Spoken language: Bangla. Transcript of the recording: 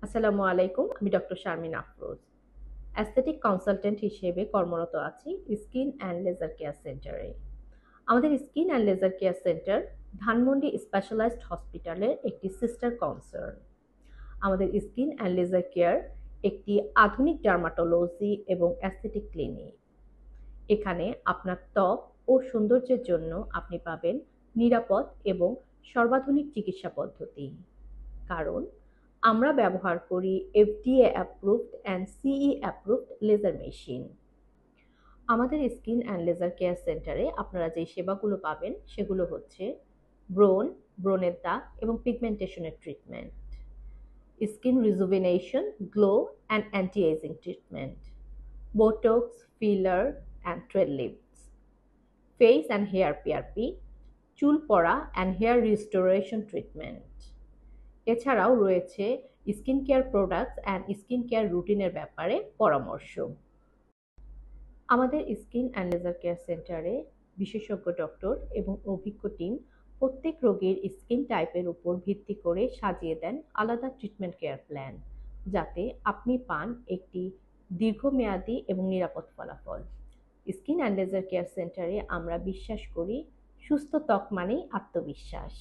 আসসালামু আলাইকুম। আমি doctor Sharmin Afroz. Aesthetic consultant হিসেবে কর্মরত আছি স্কিন অ্যান্ড লেজার কেয়ার সেন্টারে। আমাদের skin and laser care centre Dhanmondi specialised হসপিটালের একটি সিস্টার কনসার্ন। আমাদের স্কিন অ্যান্ড লেজার কেয়ার একটি আধুনিক ডার্মাটোলজি এবং অ্যাস্থেটিক ক্লিনিক। এখানে আপনার ত্বক ও সৌন্দর্যের জন্য আপনি পাবেন নিরাপদ এবং সর্বাধুনিক চিকিৎসা পদ্ধতি। কারণ আমরা ব্যবহার করি FDA approved and CE approved laser machine. আমাদের স্কিন অ্যান্ড লেজার কেয়ার সেন্টারে আপনারা যে সেবাগুলো পাবেন সেগুলো হচ্ছে ব্রণের দাগ এবং পিগমেন্টেশনের treatment, skin rejuvenation, glow and anti ageing treatment, botox, filler and thread lifts, face and hair PRP, চুল পড়া অ্যান্ড হেয়ার রিস্টোরেশন ট্রিটমেন্ট। এছাড়াও রয়েছে skin care products and skin care রুটিনের ব্যাপারে পরামর্শ। আমাদের স্কিন অ্যান্ড লেজার কেয়ার সেন্টারে বিশেষজ্ঞ ডক্টর এবং অভিজ্ঞ টিম প্রত্যেক রোগীর স্কিন টাইপের উপর ভিত্তি করে সাজিয়ে দেন আলাদা ট্রিটমেন্ট কেয়ার প্ল্যান, যাতে আপনি পান একটি দীর্ঘমেয়াদী এবং নিরাপদ ফলাফল। স্কিন অ্যান্ড লেজার কেয়ার সেন্টারে আমরা বিশ্বাস করি সুস্থ ত্বক মানেই আত্মবিশ্বাস।